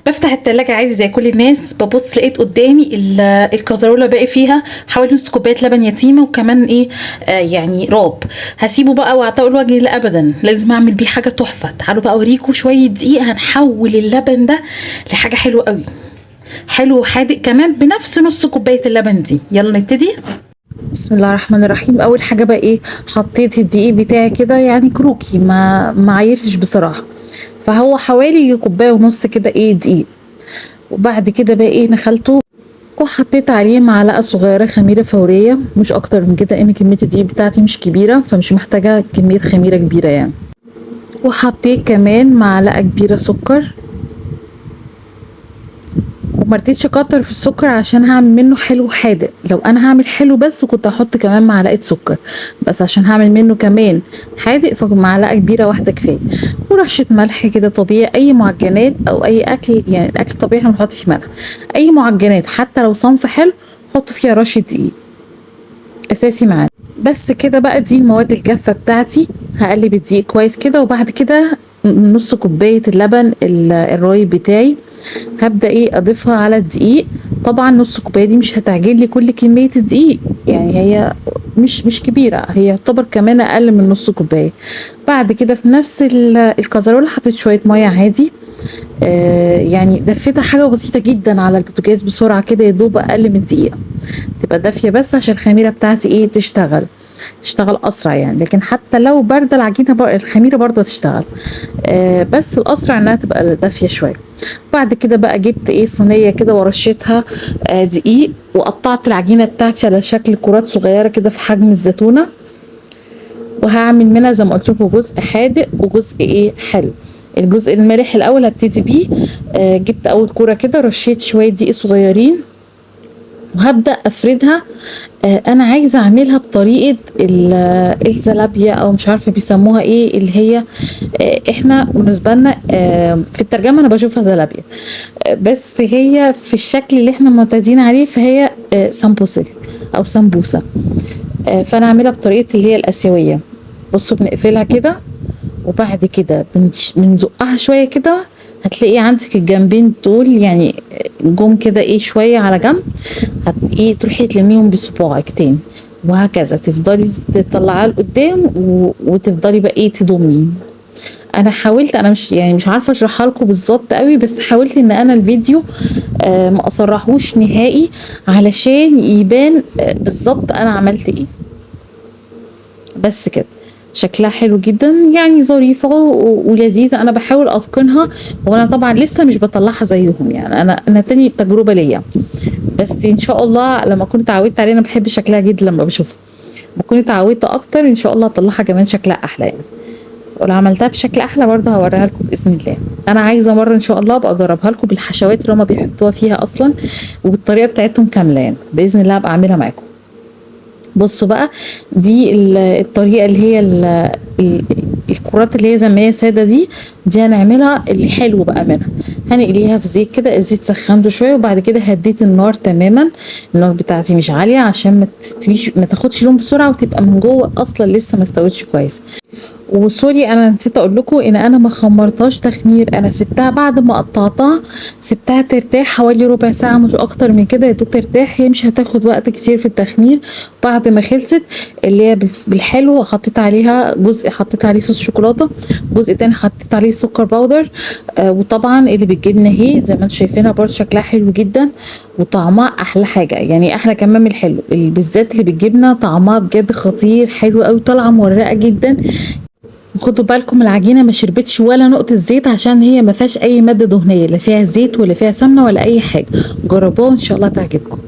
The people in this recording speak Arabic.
بفتح التلاجة عادي زي كل الناس، ببص لقيت قدامي الكازرولة باقي فيها حوالي نص كوباية لبن يتيمة وكمان ايه يعني راب. هسيبه بقى واعتقد وجهي؟ لا ابدا، لازم اعمل بيه حاجة تحفة. تعالوا بقى اوريكم شوية دقيق هنحول اللبن ده لحاجة حلوة قوي، حلو وحادق كمان بنفس نص كوباية اللبن دي. يلا نبتدي. بسم الله الرحمن الرحيم. اول حاجة بقى ايه، حطيت الدقيق بتاعي كده يعني كروكي، ما عايرتش بصراحة، فهو حوالي كوبايه ونص كده ايه دقيق. وبعد كده بقى ايه نخلته وحطيت عليه معلقه صغيره خميره فوريه، مش اكتر من كده، ان كميه الدقيق بتاعتي مش كبيره فمش محتاجه كميه خميره كبيره يعني. وحطيت كمان معلقه كبيره سكر، ومرضتش اكتر في السكر عشان هعمل منه حلو حادق. لو انا هعمل حلو بس كنت هحط كمان معلقه سكر، بس عشان هعمل منه كمان حادق فمعلقه كبيره واحده كفايه. ورشه ملح كده طبيعي. اي معجنات او اي اكل، يعني الاكل طبيعي احنا بنحط فيه ملح. اي معجنات حتى لو صنف حلو حط فيها رشه دقيق اساسي معانا. بس كده بقى، دي المواد الجافه بتاعتي. هقلب الدقيق كويس كده، وبعد كده نص كوبايه اللبن الرايب بتاعي هبدا ايه اضيفها على الدقيق. طبعا نص كوبايه دي مش هتعجن لي كل كميه الدقيق، يعني هي مش كبيره، هي يعتبر كمان اقل من نص كوبايه. بعد كده في نفس الكازرول حطيت شويه ميه عادي، يعني دفيتها حاجه بسيطه جدا على البوتاجاز بسرعه كده، يا دوب اقل من دقيقه تبقى دافيه، بس عشان الخميره بتاعتي ايه تشتغل اسرع يعني. لكن حتى لو بارده العجينه الخميره برضه هتشتغل، بس الاسرع انها تبقى دافيه شويه. بعد كده بقى جبت ايه صينيه كده ورشيتها دقيق، وقطعت العجينه بتاعتي على شكل كرات صغيره كده في حجم الزيتونه، وهعمل منها زي ما قلت لكم جزء حادق وجزء ايه حلو. الجزء المالح الاول هبتدي بيه. جبت اول كوره كده، رشيت شويه دقيق صغيرين وهبدا افردها. انا عايزه اعملها بطريقه الزلابيه، او مش عارفه بيسموها ايه، اللي هي احنا بالنسبه لنا في الترجمه انا بشوفها زلابيه، بس هي في الشكل اللي احنا معتادين عليه فهي سمبوسه او سمبوسه. فانا اعملها بطريقه اللي هي الاسيويه. بصوا بنقفلها كده، وبعد كده بنزقها شويه كده، هتلاقي عندك الجنبين دول يعني جم كده ايه شويه على جنب، ايه تروحي تلميهم بصباعك تاني، وهكذا تفضلي تطلعيها لقدام وتفضلي بقى ايه تضمي. انا حاولت، انا مش عارفه اشرحها لكم بالظبط قوي، بس حاولت ان انا الفيديو ما اسرحوش نهائي علشان يبان بالظبط انا عملت ايه. بس كده شكلها حلو جدا يعني، ظريفه ولذيذه. انا بحاول اتقنها، وانا طبعا لسه مش بطلعها زيهم يعني، انا تاني تجربه ليا، بس ان شاء الله لما اكون اتعودت عليها. انا بحب شكلها جدا لما بشوفها، لما اكون اتعودت اكتر ان شاء الله اطلعها كمان شكلها احلى يعني. ولو عملتها بشكل احلى برضه هوريها لكم باذن الله. انا عايزه مره ان شاء الله ابقى اجربها لكم بالحشوات اللي هما بيحطوها فيها اصلا، وبالطريقه بتاعتهم كامله يعني، باذن الله ابقى اعملها معاكم. بصوا بقى، دي الطريقه اللي هي الكرات اللي هي زي ما هي ساده دي هنعملها اللي حلو بقى منها. هنقليها في زيت كده، الزيت سخنته شويه، وبعد كده هديت النار تماما. النار بتاعتي مش عاليه عشان ما تاخدش لون بسرعه، وتبقى من جوه اصلا لسه ما استوتش كويس. وسوري انا نسيت اقول لكم ان انا ما خمرتهاش تخمير، انا سبتها بعد ما قطعتها، سبتها ترتاح حوالي ربع ساعه مش اكتر من كده، يا دوب ترتاح، هي مش هتاخد وقت كتير في التخمير. بعد ما خلصت اللي هي بالحلو حطيت عليها جزء، حطيت عليه صوص شوكولاته، جزء تاني حطيت عليه سكر باودر، وطبعا اللي بالجبنه اهي زي ما انتم شايفينها برضه شكلها حلو جدا، وطعمها احلى حاجه يعني، احلى كمان من الحلو، بالذات اللي بالجبنه طعمها بجد خطير حلو قوي، طالعه مورقه جدا. خدوا بالكم العجينه ما شربتش ولا نقطه زيت، عشان هي ما فيهاش اي ماده دهنيه، لا فيها زيت ولا فيها سمنه ولا اي حاجه. جربوها ان شاء الله تعجبكم.